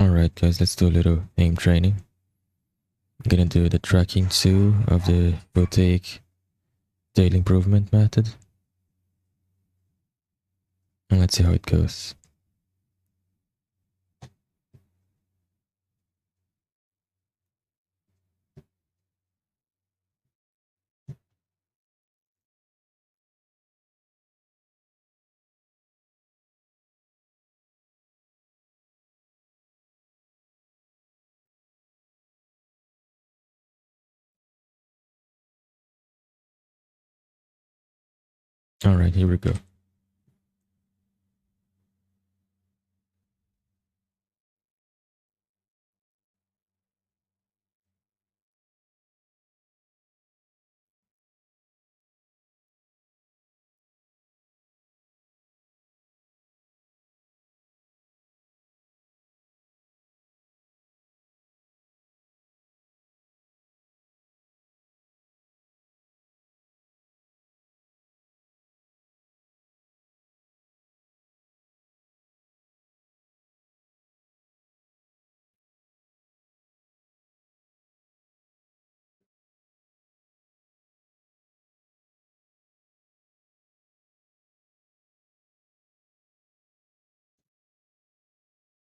Alright guys, let's do a little aim training. I'm gonna do the tracking 2 of the Kovaaks daily improvement method. And let's see how it goes. Alright, here we go.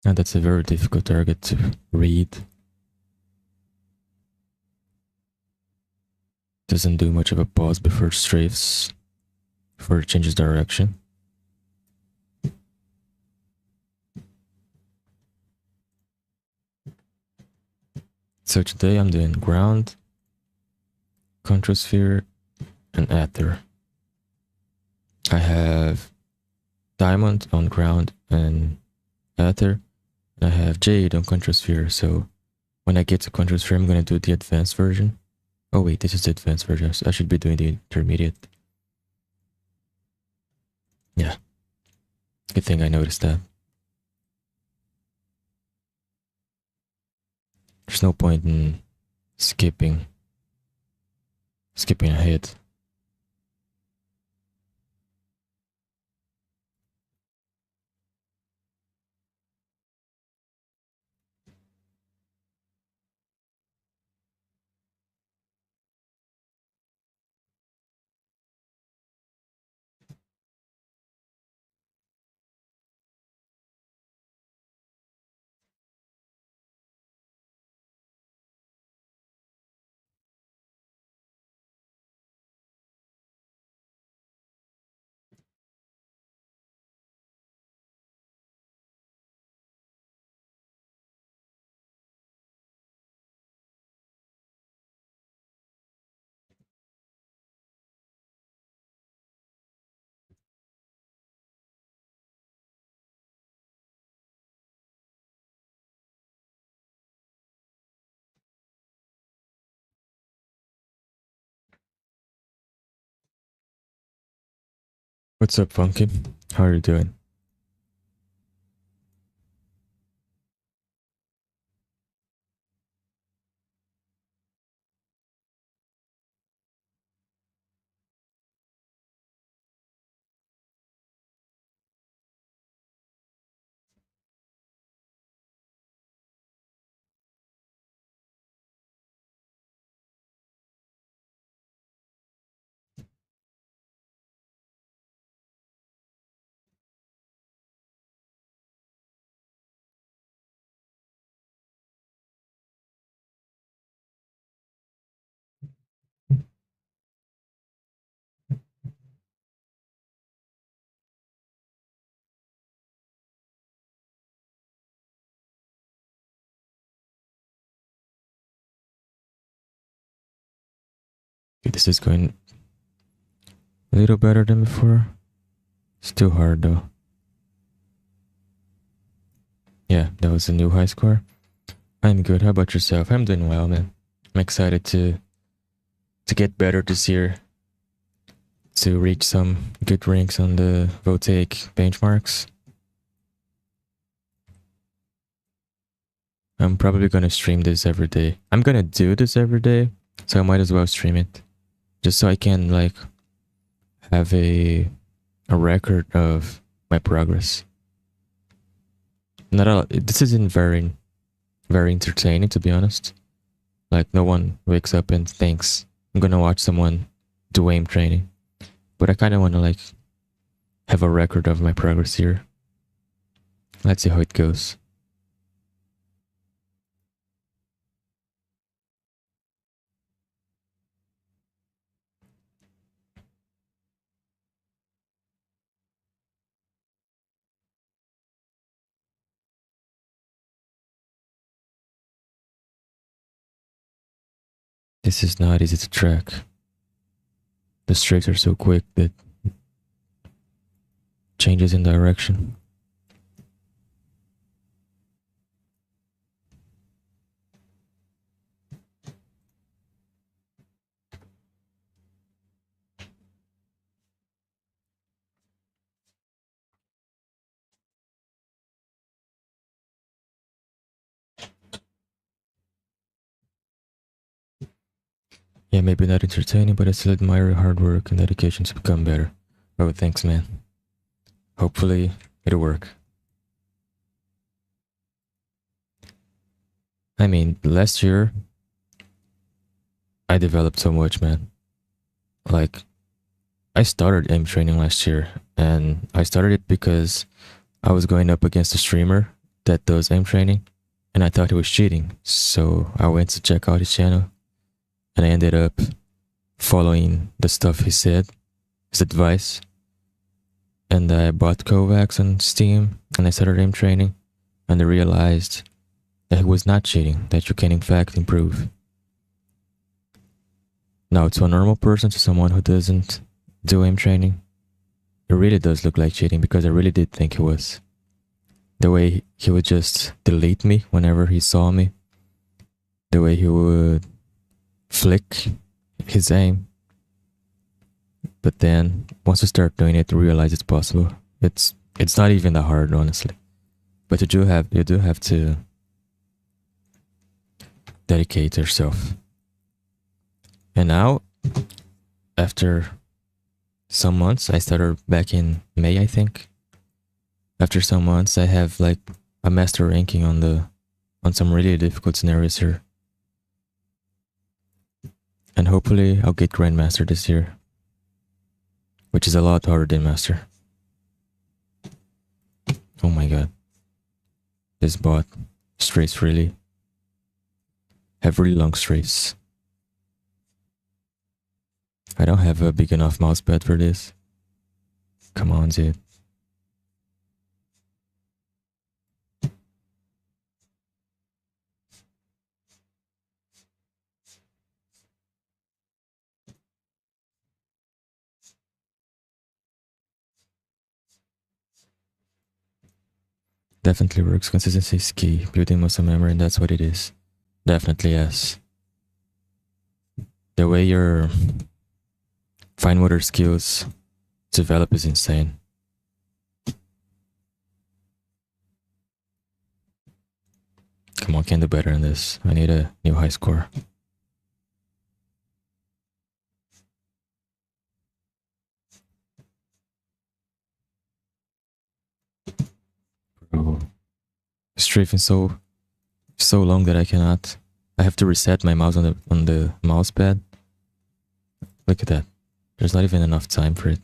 And that's a very difficult target to read. Doesn't do much of a pause before it strafes, before it changes direction. So today I'm doing ground, control sphere, and ether. I have diamond on ground and ether. I have jade on control sphere, so when I get to control sphere, I'm gonna do the advanced version. Oh wait, this is the advanced version. I should be doing the intermediate. Yeah. Good thing I noticed that. There's no point in skipping ahead. What's up, Funky? How are you doing? Okay, this is going a little better than before. Still hard though. Yeah, that was a new high score. I'm good. How about yourself? I'm doing well, man. I'm excited to get better this year. To reach some good ranks on the Kovaaks benchmarks. I'm probably gonna stream this every day. I'm gonna do this every day, so I might as well stream it. Just so I can like have a record of my progress. Not a, this isn't very very entertaining, to be honest. Like, no one wakes up and thinks, I'm gonna watch someone do aim training. But I kind of want to, like, have a record of my progress here. Let's see how it goes. This is not easy to track. The strafes are so quick that changes in direction. Yeah, maybe not entertaining, but I still admire your hard work and dedication to become better. Oh, thanks, man. Hopefully, it'll work. I mean, last year, I developed so much, man. Like, I started aim training last year, and I started it because I was going up against a streamer that does aim training, and I thought he was cheating. So I went to check out his channel, and I ended up following the stuff he said, his advice. And I bought Kovaaks on Steam, and I started aim training, and I realized that he was not cheating, that you can in fact improve. Now, to a normal person, to someone who doesn't do aim training, it really does look like cheating, because I really did think he was. The way he would just delete me whenever he saw me, the way he would flick his aim. But then once you start doing it, you realize it's possible. It's not even that hard, honestly. But you do have to dedicate yourself. And now, after some months, I started back in May, I think. After some months, I have like a master ranking on some really difficult scenarios here. And hopefully I'll get Grandmaster this year, which is a lot harder than Master. Oh my god. This bot strafes really have really long strafes. I don't have a big enough mousepad for this. Come on, dude. Definitely works. Consistency is key. Building muscle memory, and that's what it is. Definitely, yes. The way your fine motor skills develop is insane. Come on, can do better than this. I need a new high score. Bro. Strafing so long that I cannot. I have to reset my mouse on the mouse pad. Look at that. There's not even enough time for it.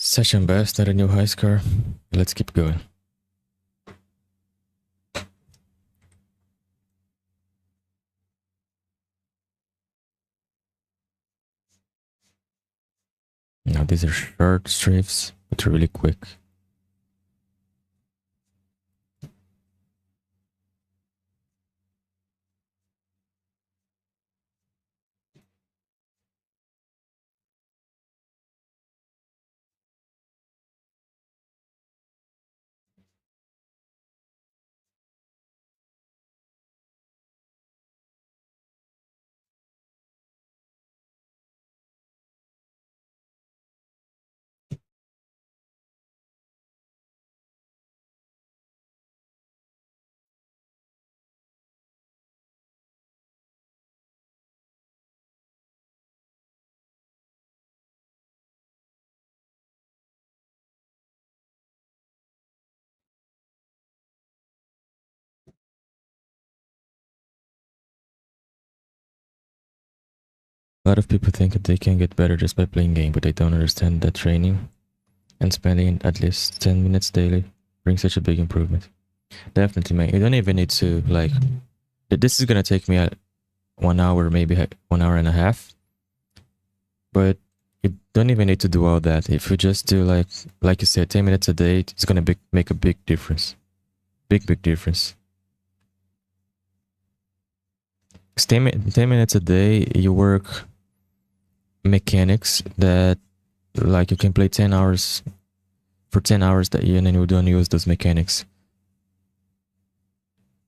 Session best, not a new high score. Let's keep going. Now these are short strafes, but really quick. A lot of people think that they can get better just by playing game, but they don't understand that training and spending at least 10 minutes daily brings such a big improvement. Definitely, man. You don't even need to, like, this is gonna take me 1 hour, maybe 1 hour and a half. But you don't even need to do all that. If you just do, like you said, 10 minutes a day, it's gonna make a big difference. Big difference. 'Cause 10 minutes a day, you work mechanics that, like, you can play 10 hours for 10 hours that you, and then you don't use those mechanics.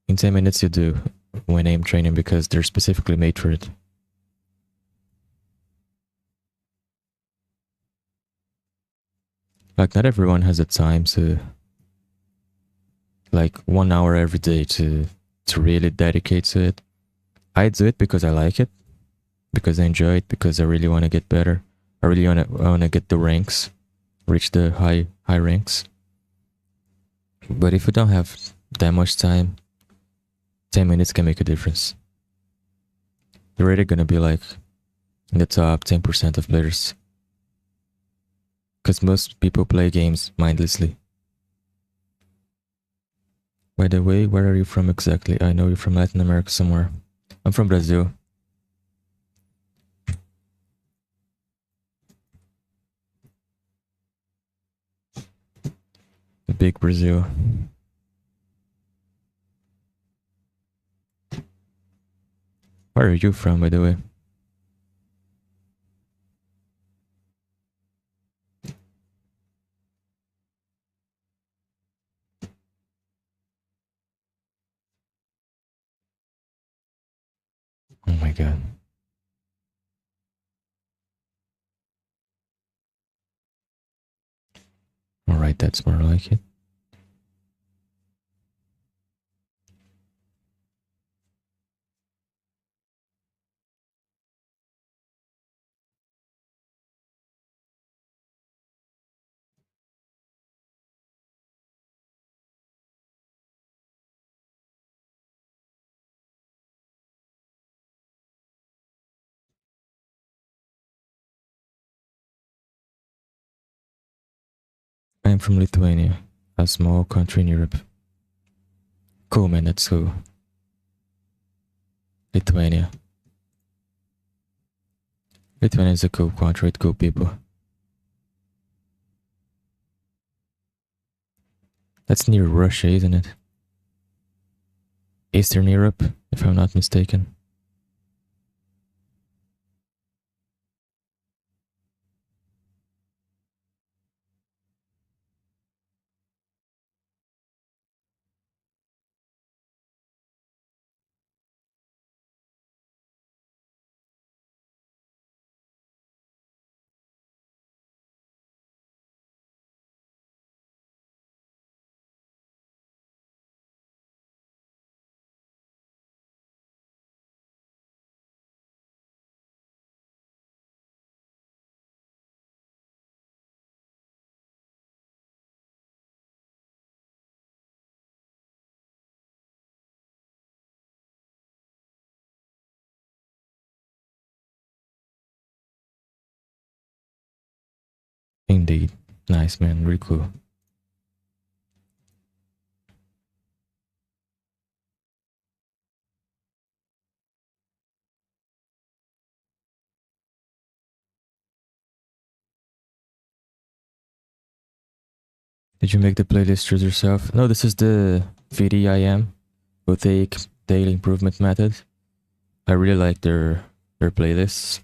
In 10 minutes you do when aim training, because they're specifically made for it. Like, not everyone has the time to, like, 1 hour every day to really dedicate to it. I do it because I like it, because I enjoy it, because I really want to get better. I really want to get the ranks, reach the high ranks. But if you don't have that much time, 10 minutes can make a difference. You're already gonna be like in the top 10% of players, because most people play games mindlessly. By the way, where are you from exactly? I know you're from Latin America somewhere. I'm from Brazil. Big Brazil. Where are you from, by the way? Oh my god. Alright, that's more like it. I'm from Lithuania, a small country in Europe. Cool, man, that's cool. Lithuania. Lithuania is a cool country with cool people. That's near Russia, isn't it? Eastern Europe, if I'm not mistaken. Indeed. Nice, man. Really cool. Did you make the playlist yourself? No, this is the Vdim Boutique Daily Improvement Method. I really like their playlists,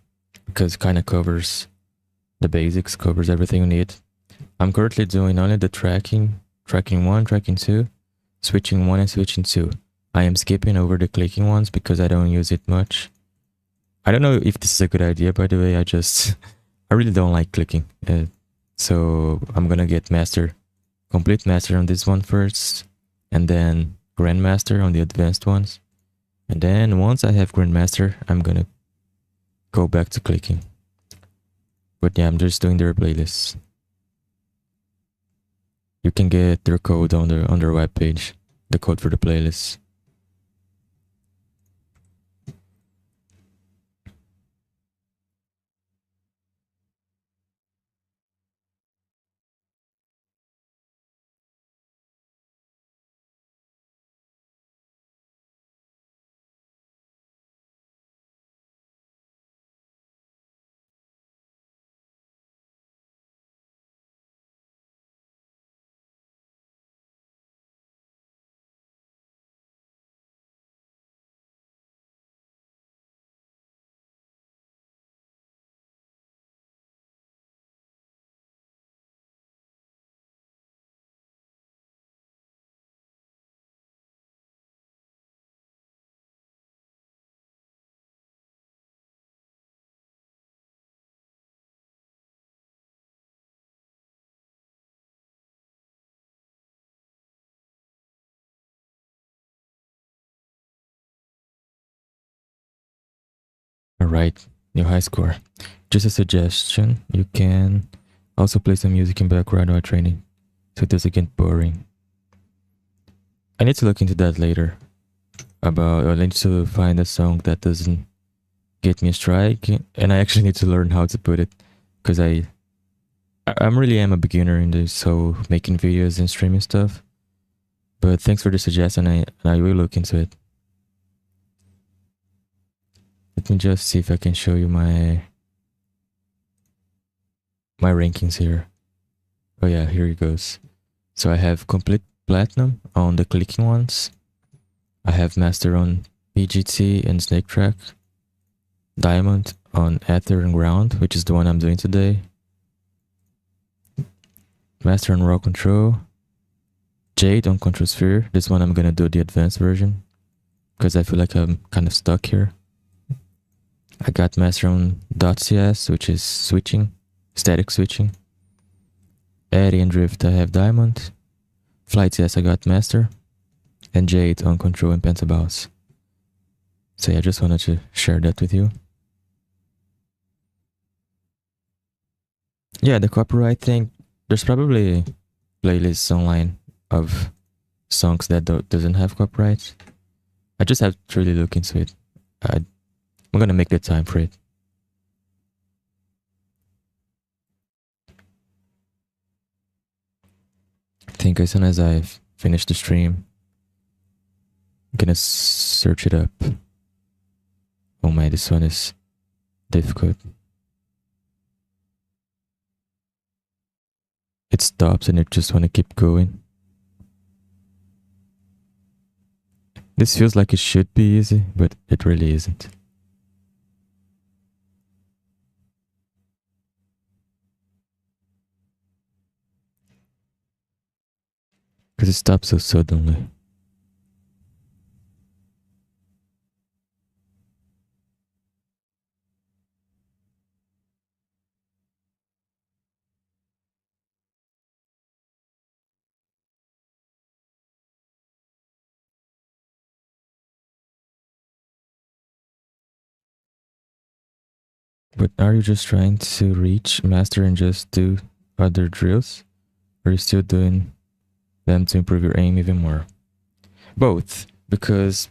because it kind of covers the basics, covers everything you need. I'm currently doing only the tracking 1, tracking 2, switching 1 and switching 2. I am skipping over the clicking ones because I don't use it much. I don't know if this is a good idea, by the way. I really don't like clicking. So I'm gonna get complete master on this one first, and then grandmaster on the advanced ones. And then once I have grandmaster, I'm gonna go back to clicking. But yeah, I'm just doing their playlists. You can get their code on their webpage, the code for the playlists. Alright, new high score. Just a suggestion, you can also play some music in background while training, so it doesn't get boring. I need to look into that later. I need to find a song that doesn't get me a strike, and I actually need to learn how to put it, because I really am a beginner in this, so making videos and streaming stuff. But thanks for the suggestion, and I will look into it. Let me just see if I can show you my rankings here. Oh yeah, here it goes. So I have complete platinum on the clicking ones. I have master on PGT and snake track. Diamond on Ether and ground, which is the one I'm doing today. Master on raw control. Jade on control sphere. This one I'm gonna do the advanced version, because I feel like I'm kind of stuck here. I got master on .cs, which is switching, static switching. Eddy and drift I have diamond. Flight CS I got master. And Jade on control and pentabounce. So yeah, I just wanted to share that with you. Yeah, the copyright thing, there's probably playlists online of songs that doesn't have copyright. I just have to really look into it. I'm gonna make the time for it. I think as soon as I finish the stream, I'm gonna search it up. Oh my, this one is difficult. It stops and it just wanna keep going. This feels like it should be easy, but it really isn't. Because it stops so suddenly. But are you just trying to reach master and just do other drills? Or are you still doing them to improve your aim even more? Both, because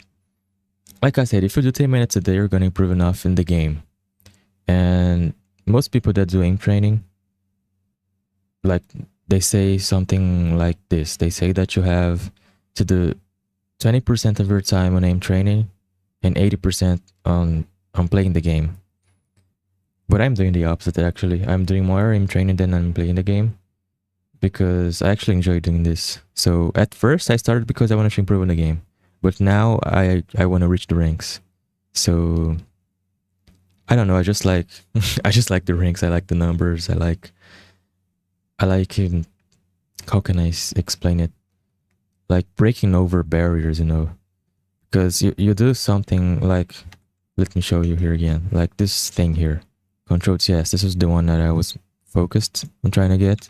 like I said, if you do 10 minutes a day, you're going to improve enough in the game. And most people that do aim training, like they say something like this. They say that you have to do 20% of your time on aim training and 80% on playing the game. But I'm doing the opposite actually. I'm doing more aim training than I'm playing the game, because I actually enjoy doing this. So at first I started because I wanted to improve in the game, but now I want to reach the ranks. So I don't know, I just like I just like the ranks. I like the numbers. I like how can I explain it? Like breaking over barriers, you know, because you do something like, let me show you here again, like this thing here, Control TS. This is the one that I was focused on trying to get.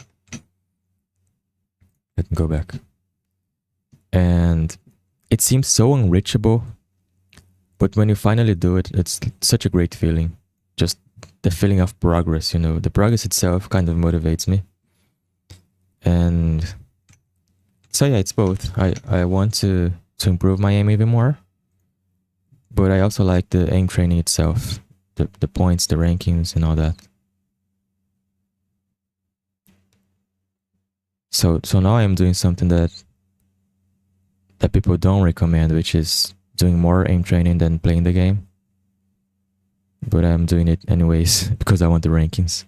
Let me go back. And it seems so unreachable, but when you finally do it, it's such a great feeling. Just the feeling of progress, you know, the progress itself kind of motivates me. And so yeah, it's both. I want to improve my aim even more, but I also like the aim training itself, the points, the rankings and all that. So now I'm doing something that people don't recommend, which is doing more aim training than playing the game. But I'm doing it anyways because I want the rankings.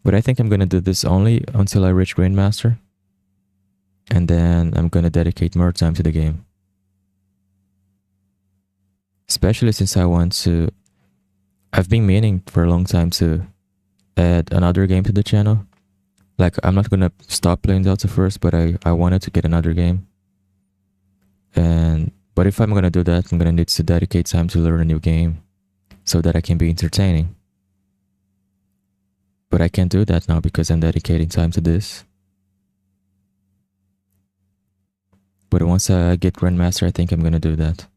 But I think I'm gonna do this only until I reach Grandmaster, and then I'm gonna dedicate more time to the game. Especially since I've been meaning for a long time to add another game to the channel. Like, I'm not gonna stop playing Delta first, but I wanted to get another game. But if I'm gonna do that, I'm gonna need to dedicate time to learn a new game so that I can be entertaining. But I can't do that now because I'm dedicating time to this. But once I get Grandmaster, I think I'm gonna do that.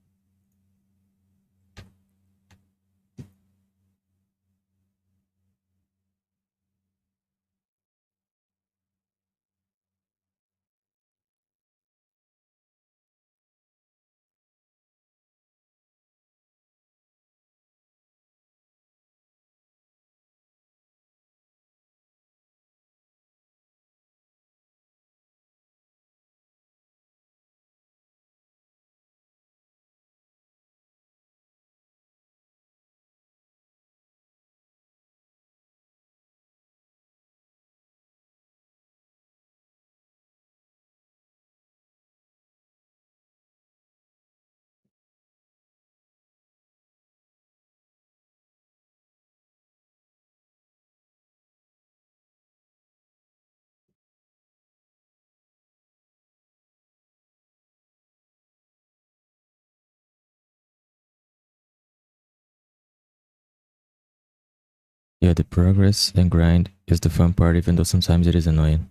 Yeah, the progress and grind is the fun part, even though sometimes it is annoying.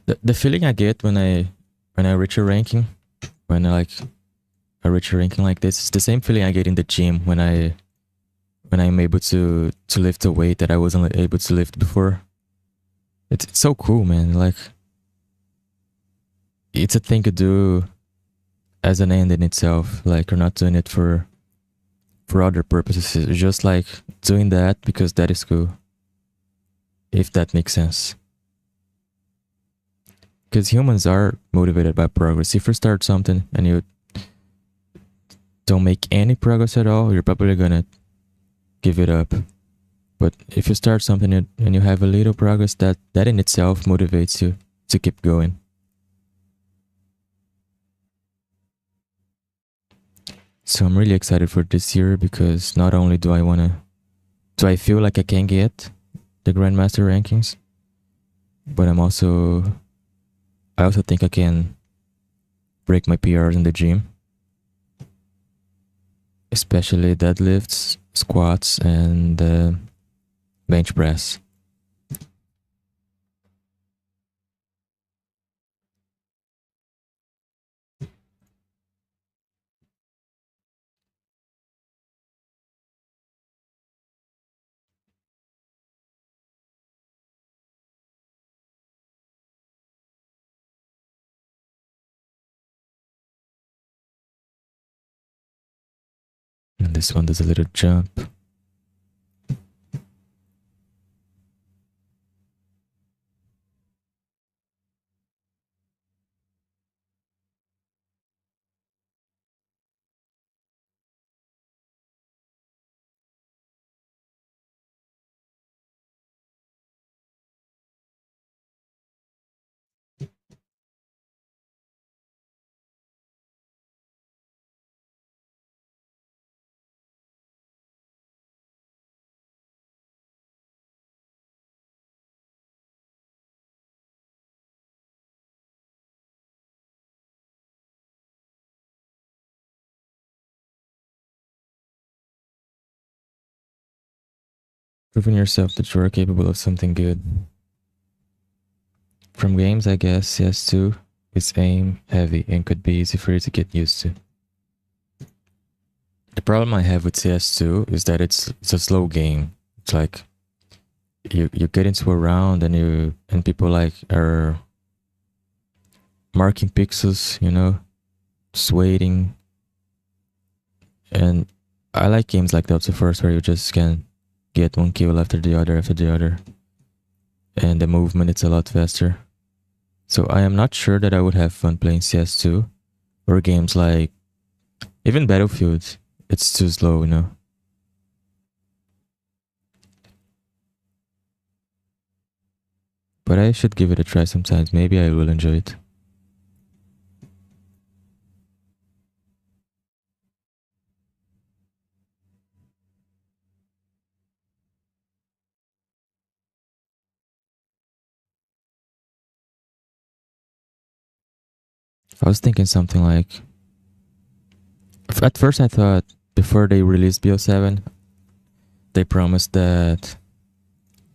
The feeling I get when I reach a ranking, when I reach a ranking like this, it's the same feeling I get in the gym when I'm able to lift a weight that I wasn't able to lift before. It's so cool, man. Like, it's a thing to do as an end in itself. Like, you're not doing it for other purposes. It's just like doing that because that is cool. If that makes sense. Because humans are motivated by progress. If you start something and you don't make any progress at all, you're probably gonna give it up. But if you start something and you have a little progress, that in itself motivates you to keep going. So I'm really excited for this year because not only do I feel like I can get the Grandmaster rankings, but I also think I can break my PRs in the gym. Especially deadlifts, squats, and bench press. And this one does a little jump. Proving yourself that you are capable of something good. From games, I guess CS2 is aim heavy and could be easy for you to get used to. The problem I have with CS2 is that it's a slow game. It's like you get into a round and people like are marking pixels, you know, just waiting. And I like games like Delta Force where you just can get one kill after the other. And the movement, it's a lot faster. So I am not sure that I would have fun playing CS2 or games like even Battlefield. It's too slow, you know. But I should give it a try sometimes. Maybe I will enjoy it. I was thinking something like... At first I thought before they released BO7, they promised that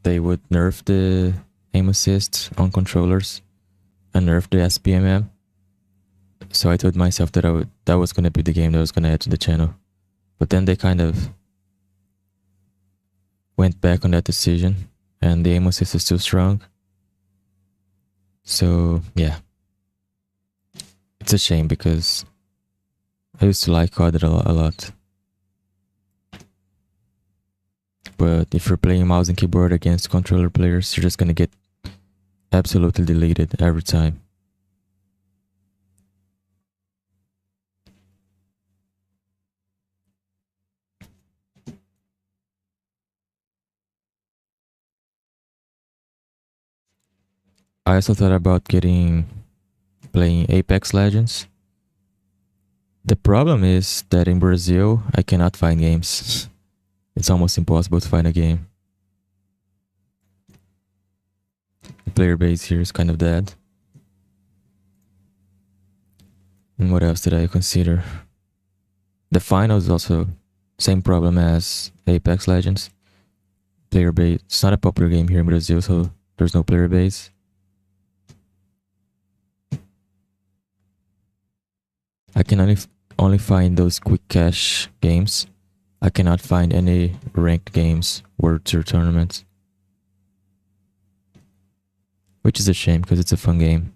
they would nerf the aim assist on controllers and nerf the SPMM. So I told myself that that was going to be the game that I was going to add to the channel. But then they kind of went back on that decision and the aim assist is still strong. So yeah, it's a shame because I used to like COD a lot. But if you're playing mouse and keyboard against controller players, you're just gonna get absolutely deleted every time. I also thought about playing Apex Legends. The problem is that in Brazil, I cannot find games. It's almost impossible to find a game. The player base here is kind of dead. And what else did I consider? The finals also same problem as Apex Legends. player base. It's not a popular game here in Brazil, so there's no player base. I can only find those quick cash games. I cannot find any ranked games, World Tour tournaments. Which is a shame, because it's a fun game.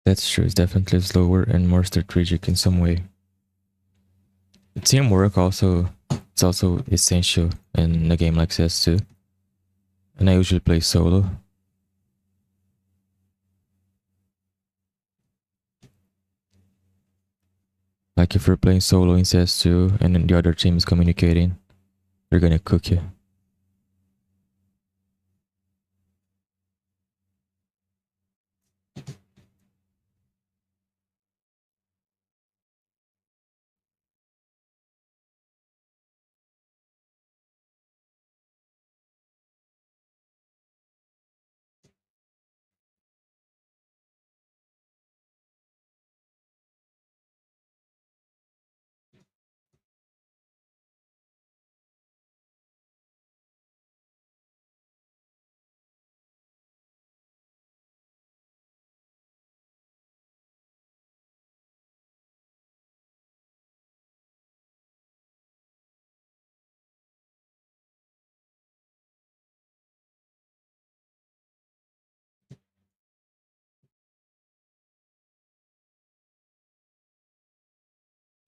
That's true, it's definitely slower and more strategic in some way. Teamwork it's also essential in a game like CS2. And I usually play solo. Like if you're playing solo in CS2 and then the other team is communicating, they're gonna cook you.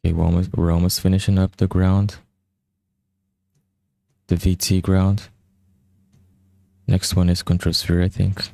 Okay, we're almost finishing up the ground. The VT ground. Next one is Control Sphere, I think.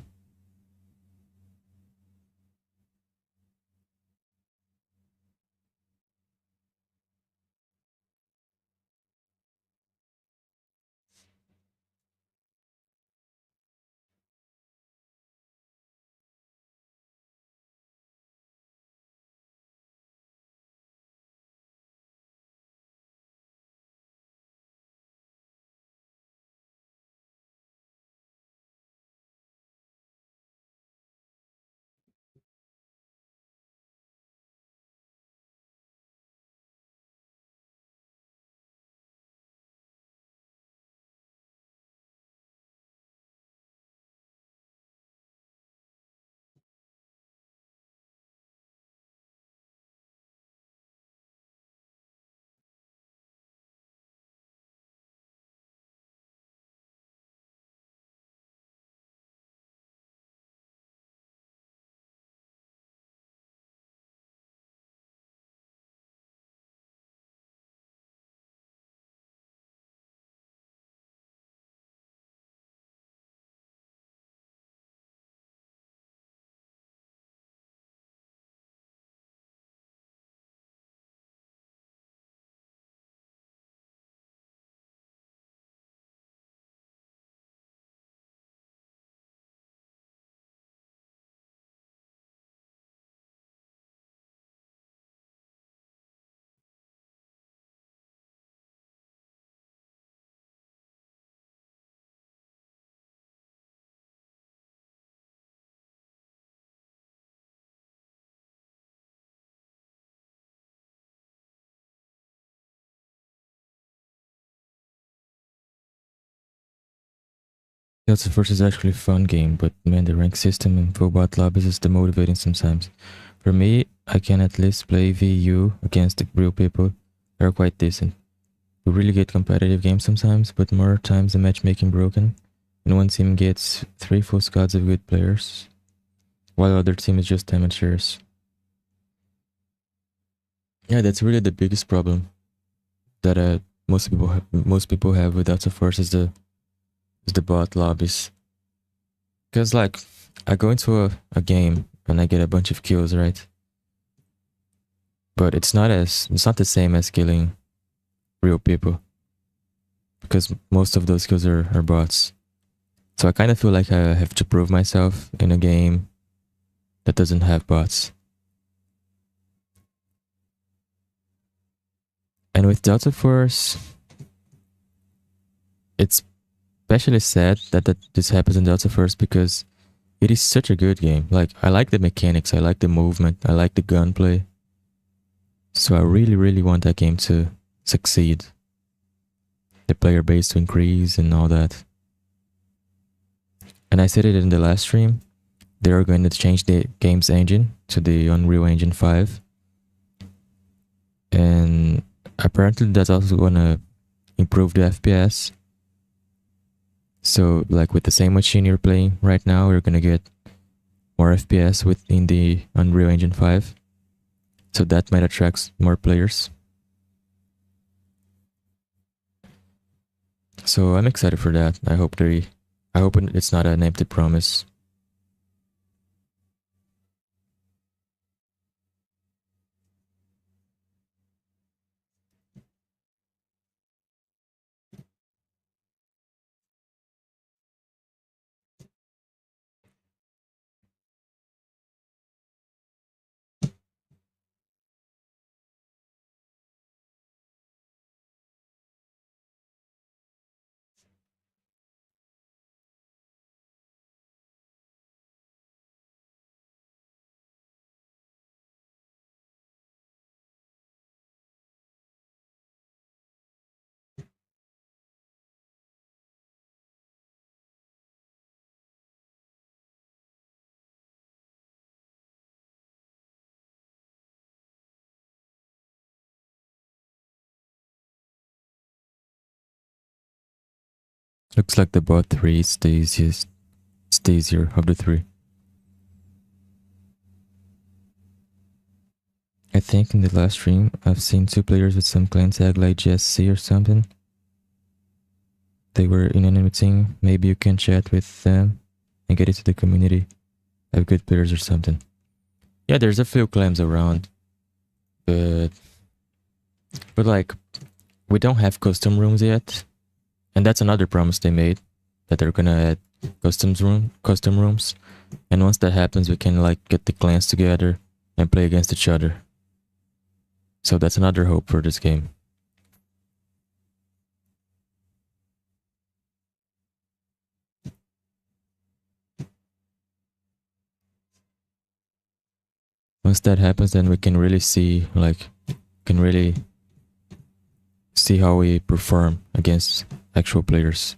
Delta Force is actually a fun game, but man, the rank system in full bot lobbies is demotivating sometimes. For me, I can at least play VU against the real people. They're quite decent. We really get competitive games sometimes, but more times the matchmaking broken, and one team gets 3 full squads of good players, while the other team is just amateurs. Yeah, that's really the biggest problem that most people have with Delta Force is the bot lobbies. Cause like I go into a game and I get a bunch of kills, right? but it's not the same as killing real people, because most of those kills are bots. So I kind of feel like I have to prove myself in a game that doesn't have bots. And with Delta Force, it's especially sad that this happens in Delta Force, because it is such a good game. Like, I like the mechanics, I like the movement, I like the gunplay. So I really, really want that game to succeed. The player base to increase and all that. And I said it in the last stream, they are going to change the game's engine to the Unreal Engine 5. And apparently that's also gonna improve the FPS. So like with the same machine you're playing right now, you're gonna get more FPS within the Unreal Engine 5. So that might attract more players. So I'm excited for that. I hope it's not an empty promise. Looks like the bot 3 is the easiest. It's the easier of the three. I think in the last stream, I've seen 2 players with some clan tag like GSC or something. They were in an meeting. Maybe you can chat with them and get into the community. Have good players or something. Yeah, there's a few clans around, but like, we don't have custom rooms yet, and that's another promise they made, that they're gonna add custom rooms, and once that happens, we can like get the clans together and play against each other. So that's another hope for this game. Once that happens, then we can really see, like, how we perform against actual players.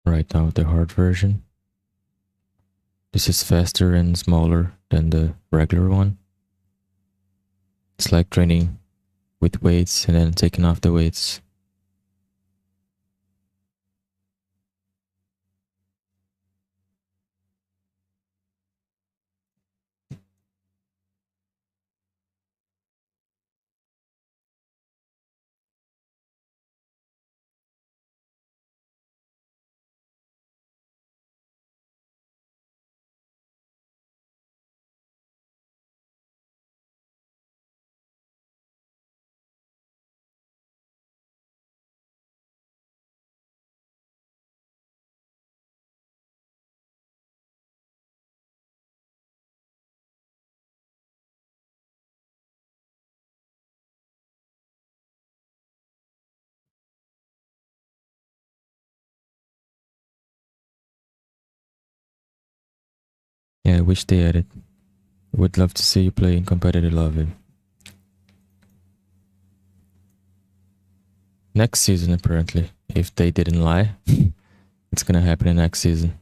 Right now, the hard version. This is faster and smaller than the regular one. It's like training with weights and then taking off the weights. Yeah, I wish they added. Would love to see you play in competitive lobby. Next season, apparently. If they didn't lie, it's gonna happen in next season.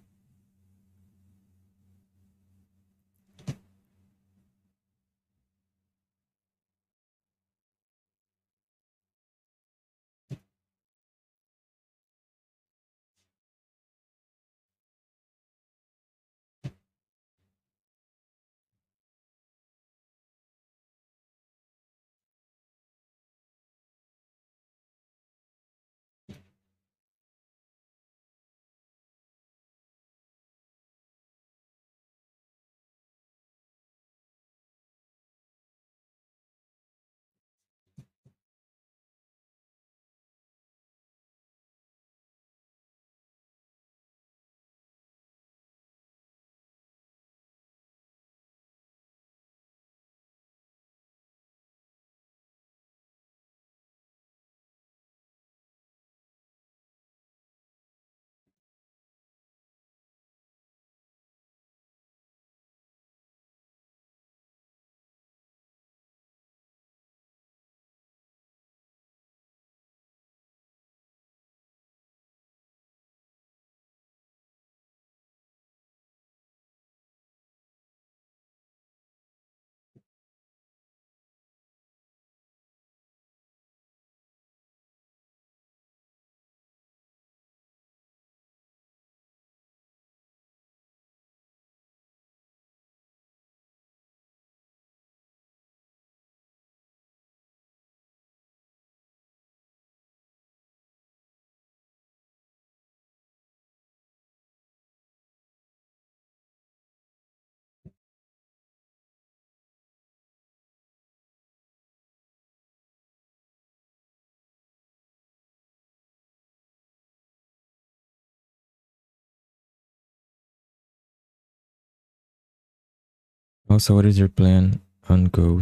Also, what is your plan on Go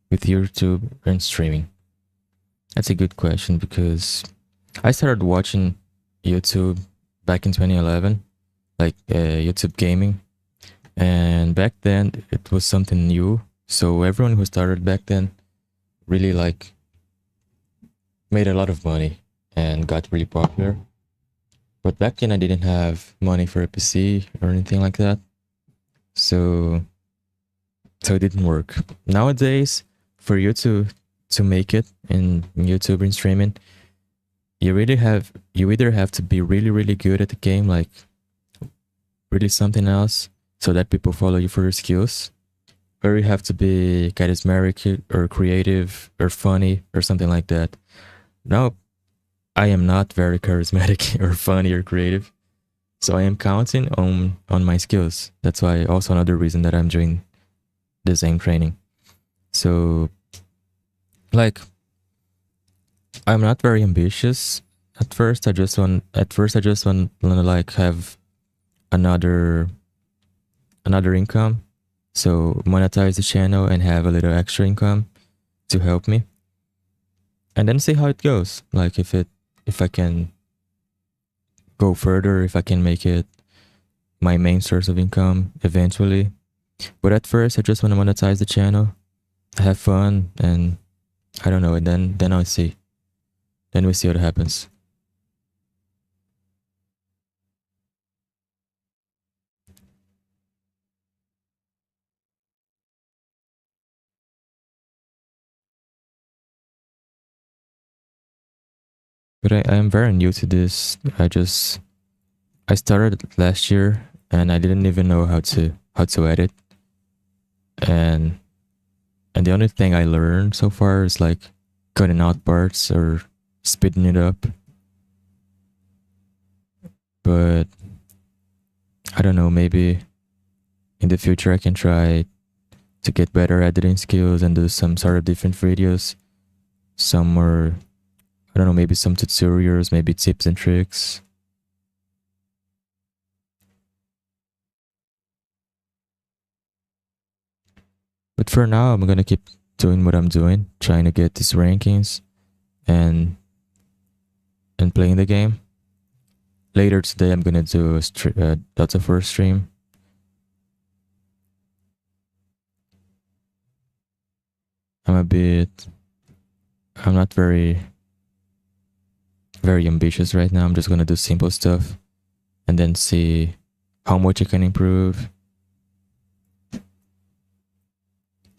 with YouTube and streaming? That's a good question because I started watching YouTube back in 2011, like YouTube gaming. And back then it was something new. So everyone who started back then really like made a lot of money and got really popular. But back then I didn't have money for a PC or anything like that. So it didn't work. Nowadays, for you to make it in YouTube and streaming, you either have to be really, really good at the game, like really something else, so that people follow you for your skills, or you have to be charismatic or creative or funny or something like that. Now, I am not very charismatic or funny or creative, so I am counting on my skills. That's why also another reason that I'm doing this aim training. So, like, I'm not very ambitious at first. I just want to like have another income, so monetize the channel and have a little extra income to help me, and then see how it goes. Like if I can go further, if I can make it my main source of income eventually. But at first, I just want to monetize the channel, have fun, and I don't know. And then I'll see. Then we see what happens. But I am very new to this. I started last year and I didn't even know how to edit. And the only thing I learned so far is like cutting out parts or speeding it up. But I don't know, maybe in the future I can try to get better editing skills and do some sort of different videos. Some more, I don't know, maybe some tutorials, maybe tips and tricks. But for now, I'm gonna keep doing what I'm doing, trying to get these rankings and playing the game. Later today, I'm gonna do a Dota 4 stream. I'm a bit I'm not very ambitious right now. I'm just gonna do simple stuff and then see how much I can improve.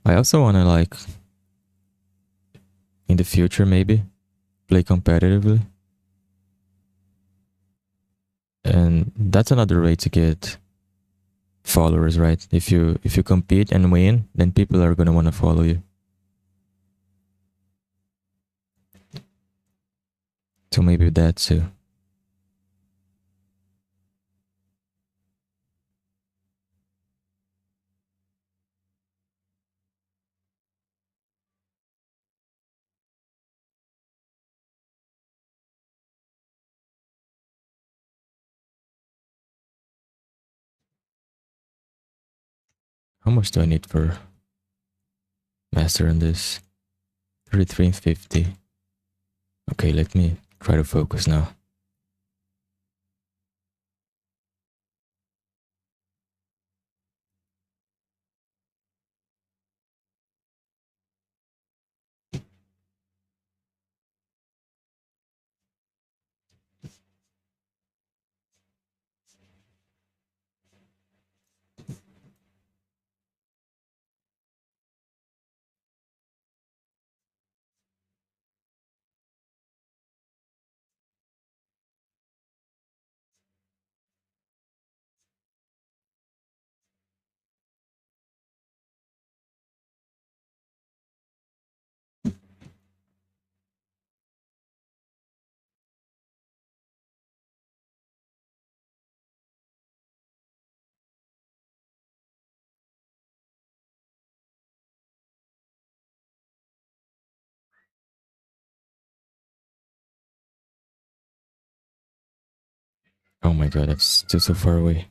I also wanna, like, in the future maybe play competitively. And that's another way to get followers, right? If you compete and win, then people are gonna wanna follow you. So maybe that too. How much do I need for master on this? 3350. Okay, let me try to focus now. Oh my god, that's still so far away.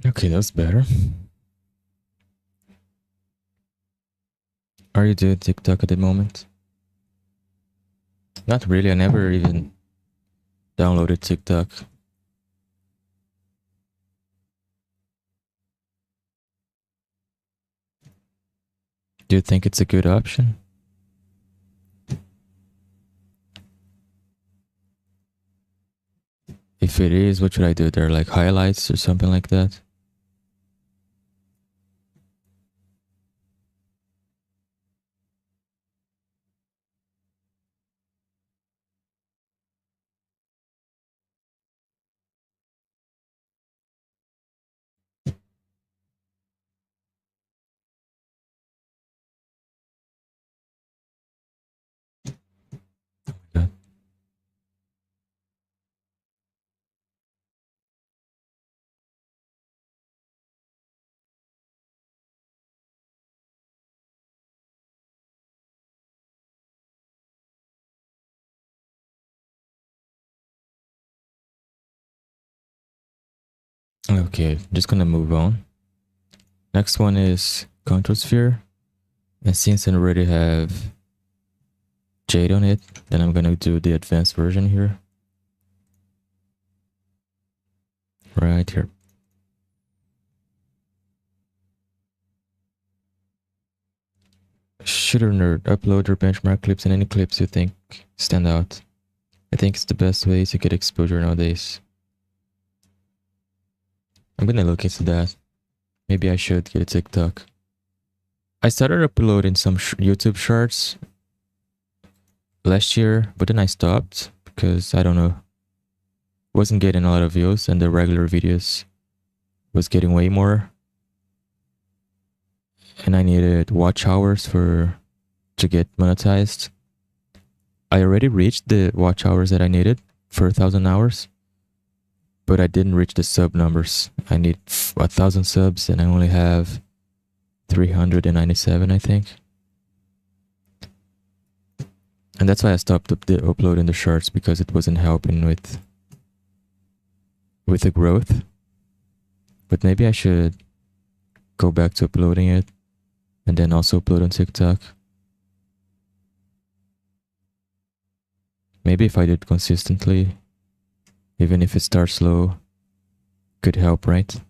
Okay, that's better. Are you doing TikTok at the moment? Not really, I never even downloaded TikTok. Do you think it's a good option? If it is, what should I do there? Like highlights or something like that? Yeah. Okay, just gonna move on. Next one is Control Sphere. And since I already have Jade on it, then I'm gonna do the advanced version here. Right here. Shooter nerd, upload your benchmark clips and any clips you think stand out. I think it's the best way to get exposure nowadays. I'm gonna look into that. Maybe I should get a TikTok. I started uploading some YouTube shorts last year, but then I stopped because I don't know, wasn't getting a lot of views, and the regular videos was getting way more, and I needed watch hours to get monetized. I already reached the watch hours that I needed for 1,000 hours, but I didn't reach the sub numbers. I need 1,000 subs, and I only have 397, I think. And that's why I stopped uploading the shorts, because it wasn't helping with the growth. But maybe I should go back to uploading it and then also upload on TikTok. Maybe if I did consistently, even if it starts slow, could help, right?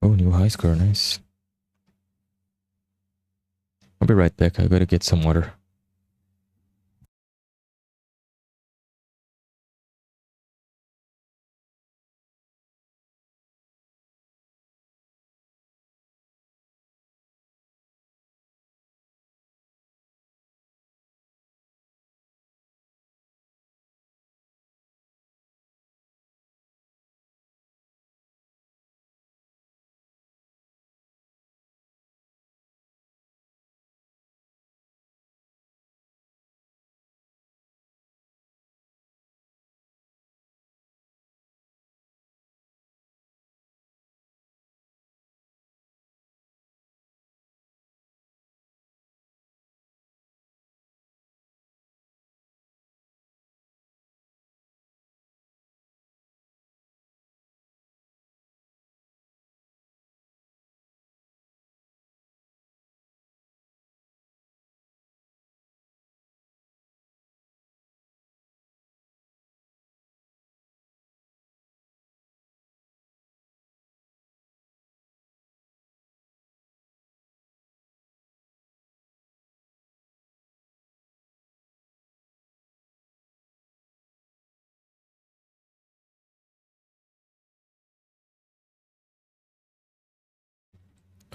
Oh, new high score, nice. I'll be right back. I gotta get some water.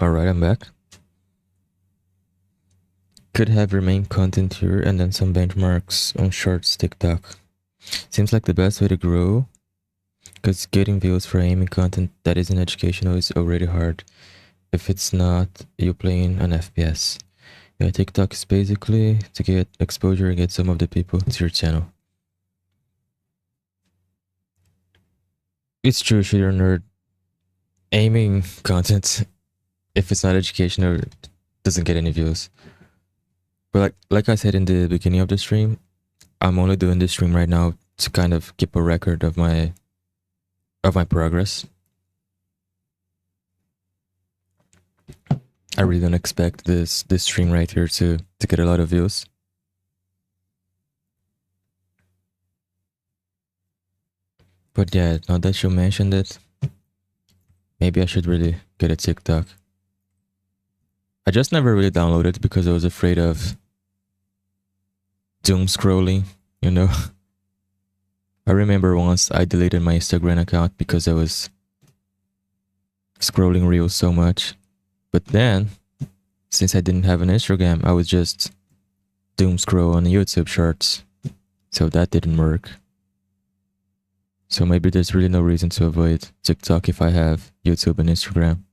Alright, I'm back. Could have remained content here and then some benchmarks on shorts TikTok. Seems like the best way to grow, because getting views for aiming content that isn't educational is already hard. If it's not you playing an FPS. Yeah, TikTok is basically to get exposure and get some of the people to your channel. It's true, you're a nerd. Aiming content, if it's not educational, doesn't get any views. But like I said in the beginning of the stream, I'm only doing this stream right now to kind of keep a record of my progress. I really don't expect this stream right here to get a lot of views. But yeah, now that you mentioned it, maybe I should really get a TikTok. I just never really downloaded it because I was afraid of doom scrolling, you know? I remember once I deleted my Instagram account because I was scrolling reels so much. But then, since I didn't have an Instagram, I was just doom scroll on YouTube shorts. So that didn't work. So maybe there's really no reason to avoid TikTok if I have YouTube and Instagram.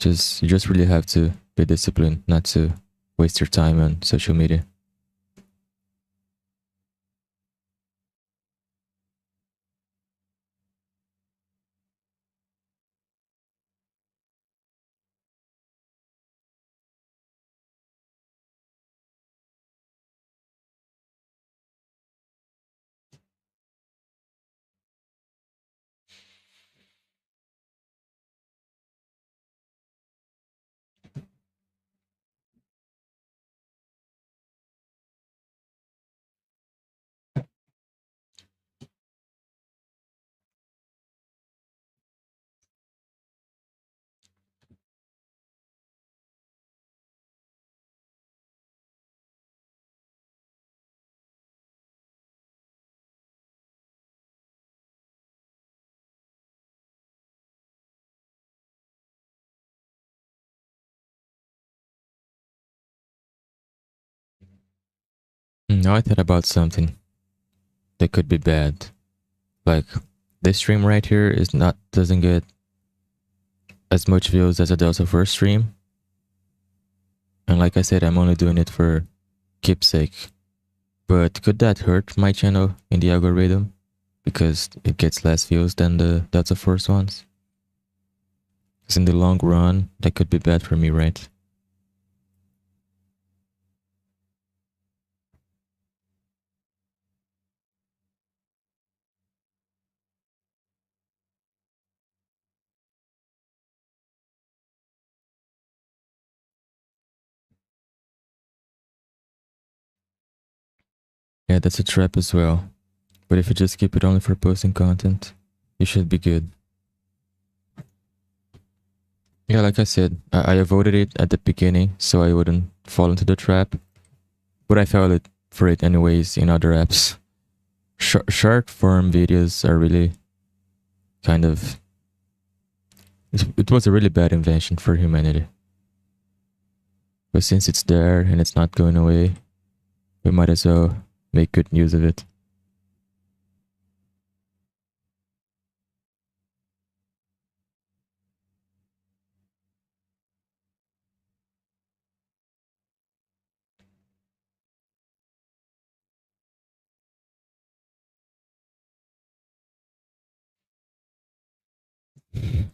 You just really have to be disciplined not to waste your time on social media. Now I thought about something that could be bad. Like, this stream right here doesn't get as much views as a Delta first stream. And like I said, I'm only doing it for keepsake. But could that hurt my channel in the algorithm? Because it gets less views than the Delta first ones? Because in the long run, that could be bad for me, right? Yeah, that's a trap as well. But if you just keep it only for posting content, you should be good. Yeah, like I said, I avoided it at the beginning so I wouldn't fall into the trap. But I fell for it anyways in other apps. Short form videos are really kind of... It was a really bad invention for humanity. But since it's there and it's not going away, we might as well make good use of it.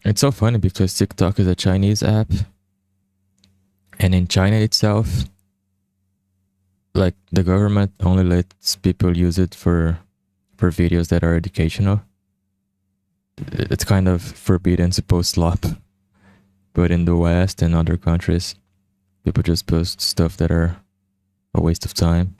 It's so funny because TikTok is a Chinese app, and in China itself, like, the government only lets people use it for videos that are educational. It's kind of forbidden to post slop. But in the West and other countries, people just post stuff that are a waste of time.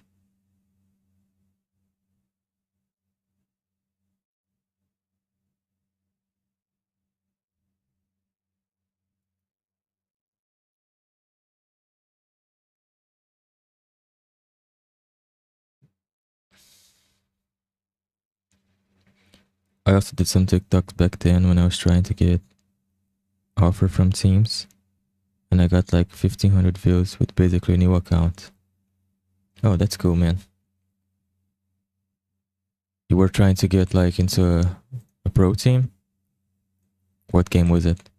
I also did some TikToks back then when I was trying to get offer from teams, and I got like 1,500 views with basically a new account. Oh, that's cool, man. You were trying to get like into a pro team? What game was it?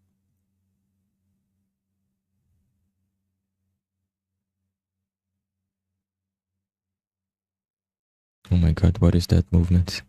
Oh my god, what is that movement?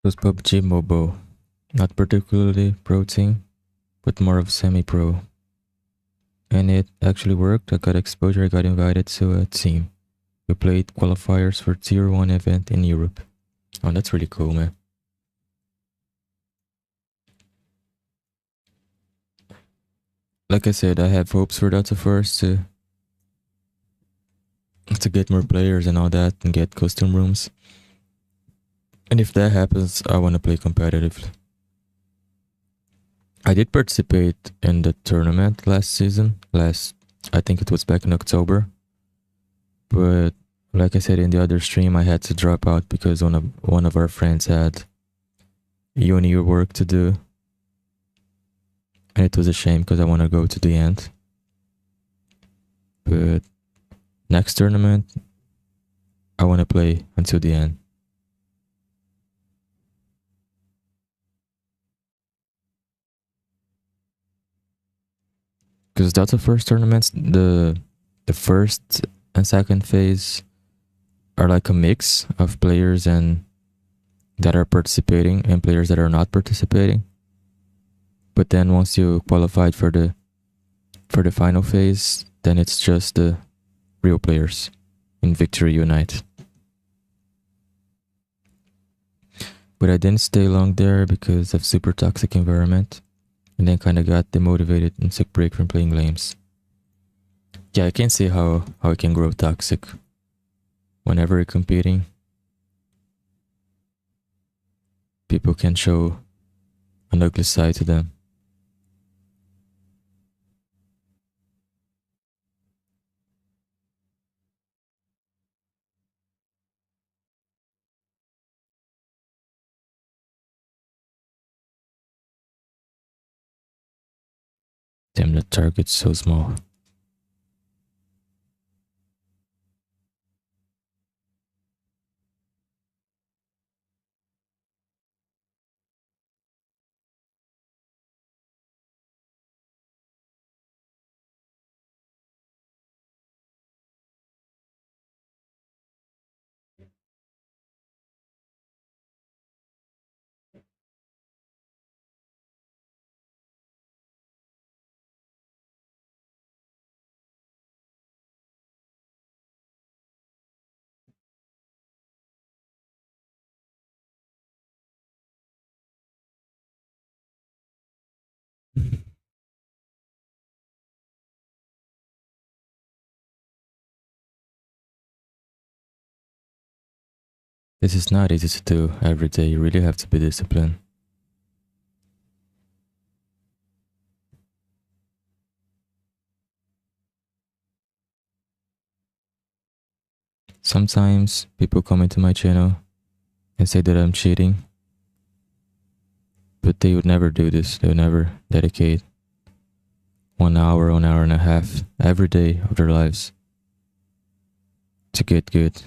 It was PUBG Mobile. Not particularly pro team, but more of semi-pro. And it actually worked. I got exposure, I got invited to a team. We played qualifiers for tier 1 event in Europe. Oh, that's really cool, man. Like I said, I have hopes for Dota First to get more players and all that and get custom rooms. And if that happens, I want to play competitively. I did participate in the tournament last season. I think it was back in October. But like I said in the other stream, I had to drop out because one of our friends had uni work to do. And it was a shame because I want to go to the end. But next tournament, I want to play until the end. Because Dota First tournaments, the first and second phase are like a mix of players and that are participating and players that are not participating. But then once you qualified for the final phase, then it's just the real players in Victory Unite. But I didn't stay long there because of super toxic environment, and then kind of got demotivated and took break from playing lanes. Yeah, I can't see how it can grow toxic whenever you're competing. People can show an ugly side to them. Damn, the target's so small. This is not easy to do every day. You really have to be disciplined. Sometimes people come into my channel and say that I'm cheating, but they would never do this. They would never dedicate 1 hour, 1 hour and a half every day of their lives to get good.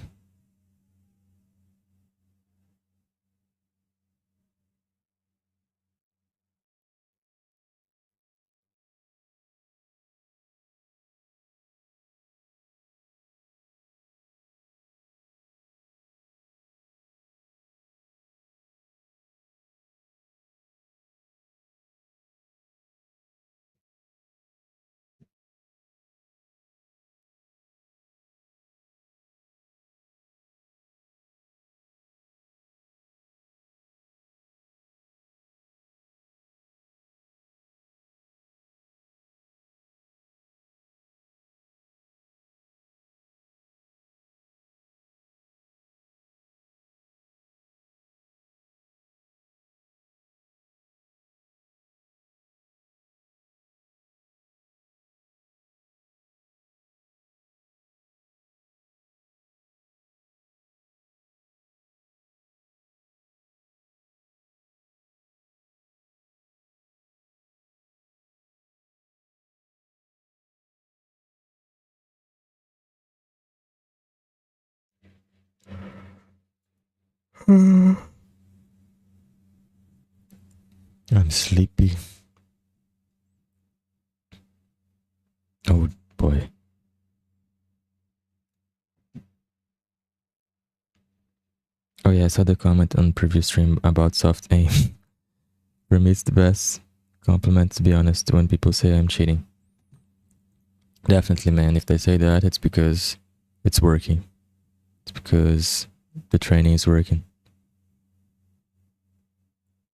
I'm sleepy. Oh boy. Oh yeah, I saw the comment on previous stream about soft aim. For me, it's the best compliment, to be honest, when people say I'm cheating. Definitely, man. If they say that, it's because it's working. It's because the training is working.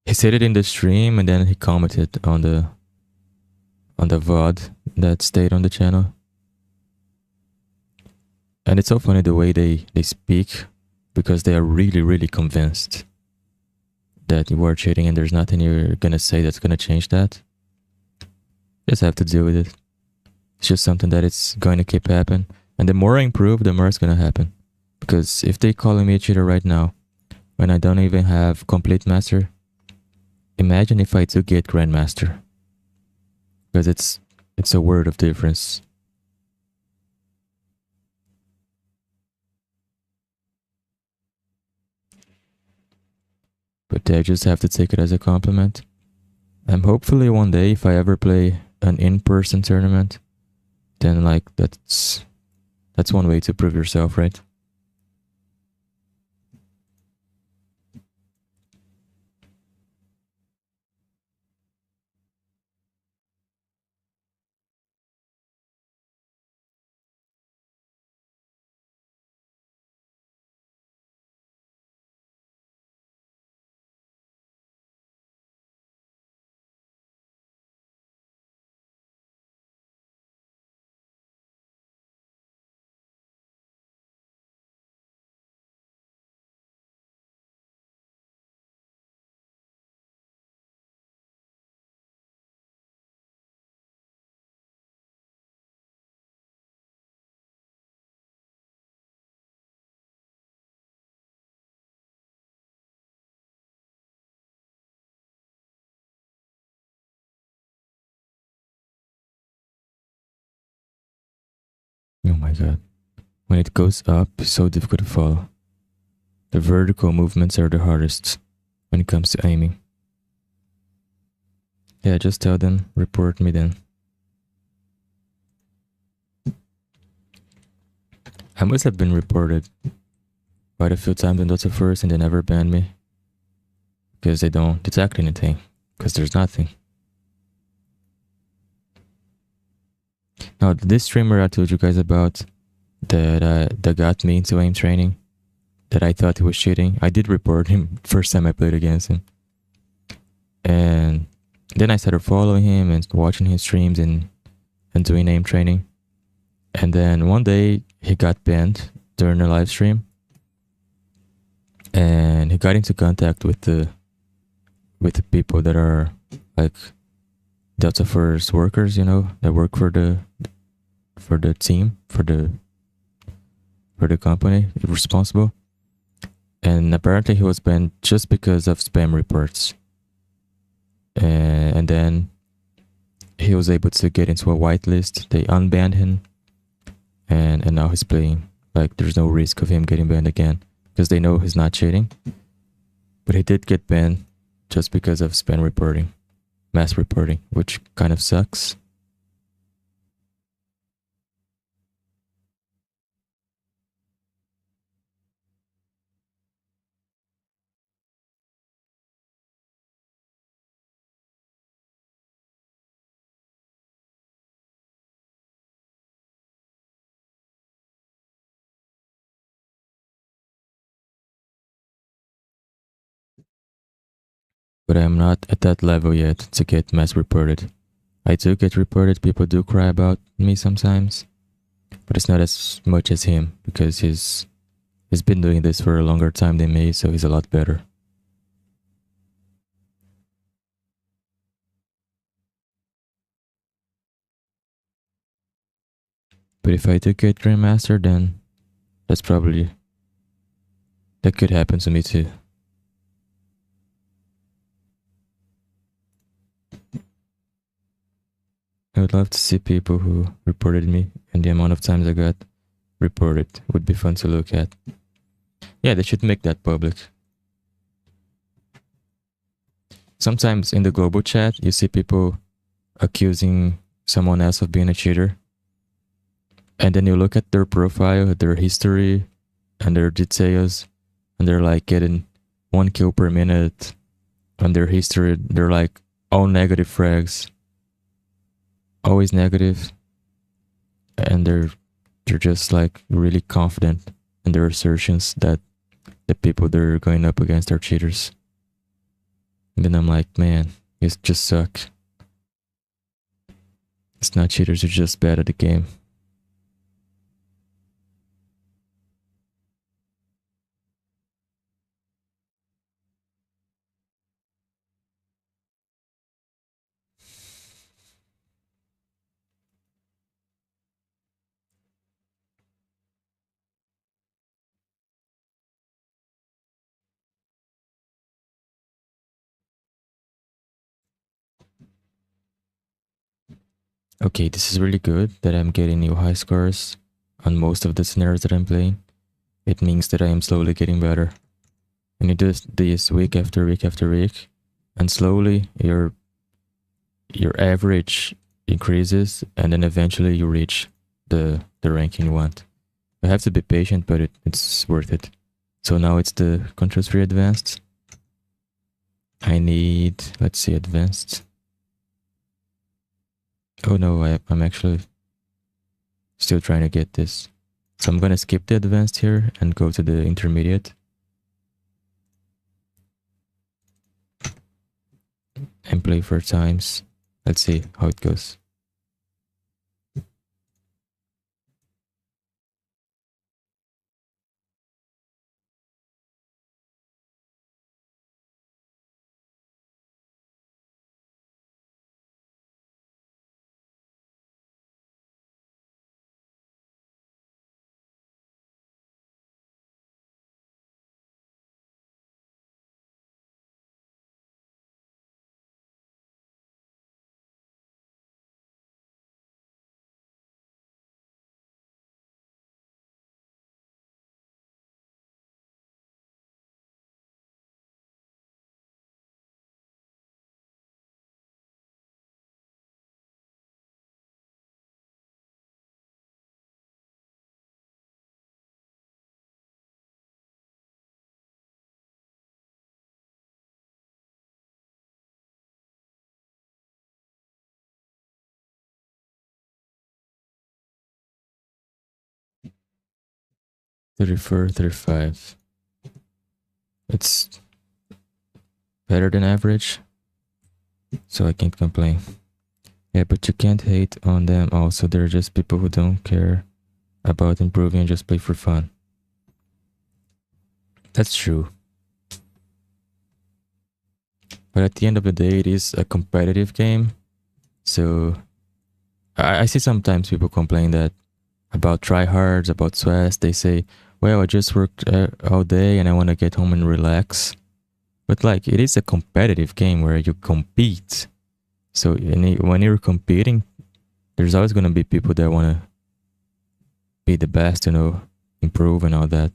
He said it in the stream, and then he commented on the VOD that stayed on the channel. And it's so funny the way they speak, because they are really, really convinced that you are cheating and there's nothing you're gonna say that's gonna change that. Just have to deal with it. It's just something that it's going to keep happening. And the more I improve, the more it's gonna happen. Because if they calling me a cheater right now, when I don't even have complete master, imagine if I do get grandmaster. Because it's a world of difference. But I just have to take it as a compliment. And hopefully one day, if I ever play an in-person tournament, then like that's one way to prove yourself, right? Oh my god. When it goes up, it's so difficult to follow. The vertical movements are the hardest when it comes to aiming. Yeah, just tell them, report me then. I must have been reported quite a few times in Dota first and they never banned me. Because they don't detect anything. Because there's nothing. Now, this streamer I told you guys about that got me into aim training, that I thought he was cheating, I did report him first time I played against him. And then I started following him and watching his streams and doing aim training. And then one day he got banned during a live stream. And he got into contact with the people that are like Delta Force workers, you know, that work for the team, for the company responsible. And apparently he was banned just because of spam reports. And then he was able to get into a whitelist. They unbanned him. And now he's playing. Like, there's no risk of him getting banned again. Because they know he's not cheating. But he did get banned just because of spam reporting. Mass reporting, which kind of sucks. But I'm not at that level yet to get mass reported. I do get reported, people do cry about me sometimes, but it's not as much as him, because he's been doing this for a longer time than me, so he's a lot better. But if I do get Grandmaster, then that could happen to me too. I would love to see people who reported me, and the amount of times I got reported would be fun to look at. Yeah, they should make that public. Sometimes in the global chat, you see people accusing someone else of being a cheater. And then you look at their profile, their history, and their details, and they're like getting 1 kill per minute, on their history, they're like all negative frags, always negative, and they're just like really confident in their assertions that the people they're going up against are cheaters. And then I'm like, man, you just suck. It's not cheaters, you're just bad at the game. Okay, this is really good that I'm getting new high scores on most of the scenarios that I'm playing. It means that I am slowly getting better. And you do this week after week after week, and slowly your average increases, and then eventually you reach the ranking you want. You have to be patient, but it's worth it. So now it's the contrast free advanced. I need, let's see, advanced. Oh no, I'm actually still trying to get this. So I'm gonna skip the advanced here and go to the intermediate. And play 4 times. Let's see how it goes. $34, $35. It's better than average, so I can't complain. Yeah, but you can't hate on them also. They're just people who don't care about improving and just play for fun. That's true. But at the end of the day, it is a competitive game. So I see sometimes people complain that about tryhards, about sweats. They say, well, I just worked all day and I want to get home and relax. But like, it is a competitive game where you compete. So when you're competing, there's always going to be people that want to be the best, you know, improve and all that.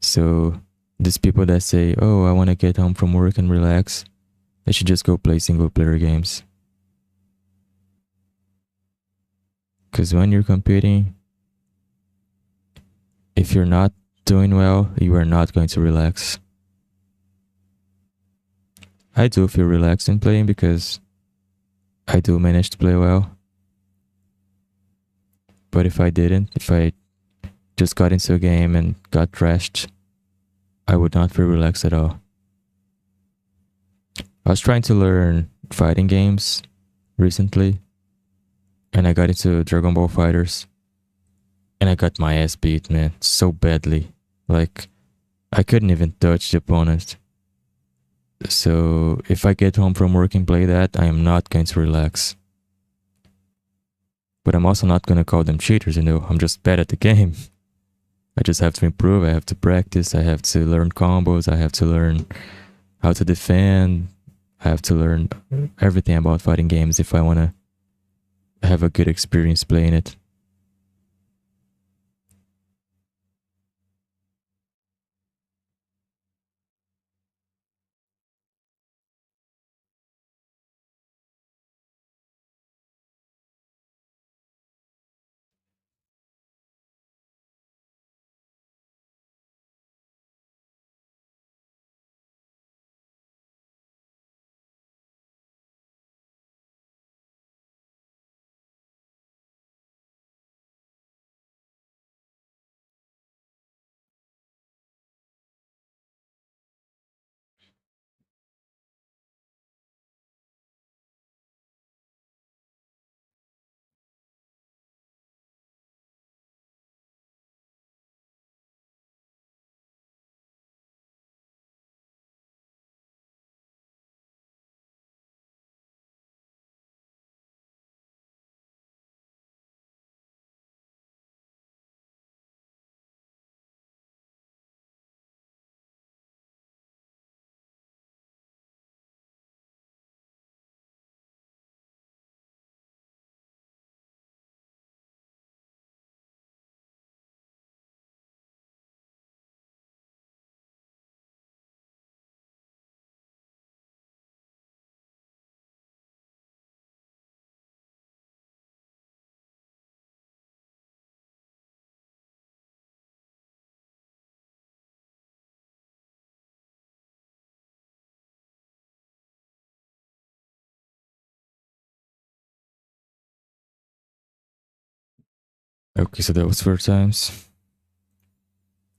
So these people that say, oh, I want to get home from work and relax, they should just go play single player games. Because when you're competing, if you're not doing well, you are not going to relax. I do feel relaxed in playing because I do manage to play well. But if I didn't, if I just got into a game and got trashed, I would not feel relaxed at all. I was trying to learn fighting games recently, and I got into Dragon Ball Fighters, and I got my ass beat, man, so badly. Like, I couldn't even touch the opponent. So if I get home from work and play that, I am not going to relax. But I'm also not going to call them cheaters, you know, I'm just bad at the game. I just have to improve, I have to practice, I have to learn combos, I have to learn how to defend, I have to learn everything about fighting games if I want to have a good experience playing it. Okay, so that was 4 times.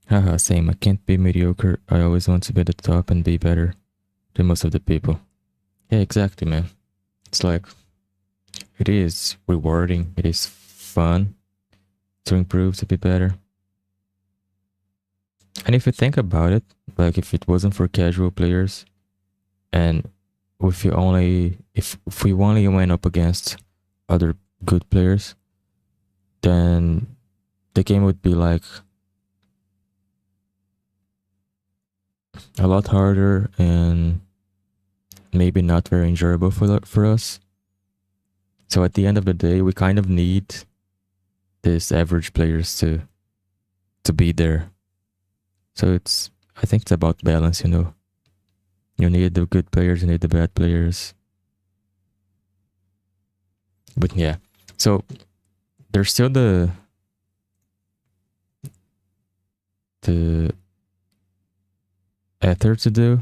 Haha, same. I can't be mediocre. I always want to be at the top and be better than most of the people. Yeah, exactly, man. It's like, it is rewarding. It is fun to improve, to be better. And if you think about it, like if it wasn't for casual players, and if we only went up against other good players, then the game would be like a lot harder and maybe not very enjoyable for us. So at the end of the day, we kind of need these average players to be there. So I think it's about balance, you know. You need the good players, you need the bad players. But yeah, so there's still the ether to do,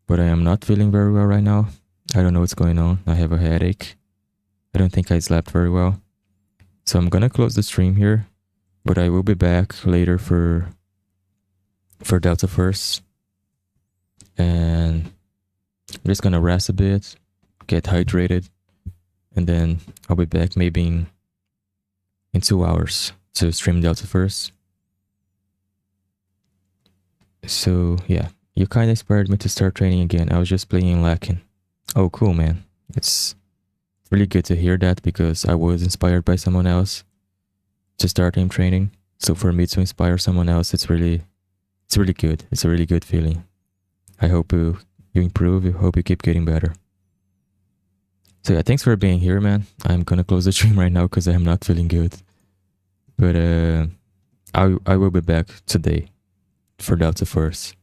but I am not feeling very well right now. I don't know what's going on. I have a headache. I don't think I slept very well. So I'm gonna close the stream here, but I will be back later for Delta first. And I'm just gonna rest a bit, get hydrated, and then I'll be back maybe in 2 hours to stream Delta first. So yeah, you kind of inspired me to start training again. I was just playing Lacking. Oh, cool, man. It's really good to hear that, because I was inspired by someone else to start aim training. So for me to inspire someone else, it's really good. It's a really good feeling. I hope you improve. I hope you keep getting better. So yeah, thanks for being here, man. I'm gonna close the stream right now because I'm not feeling good. But I will be back today for Delta first.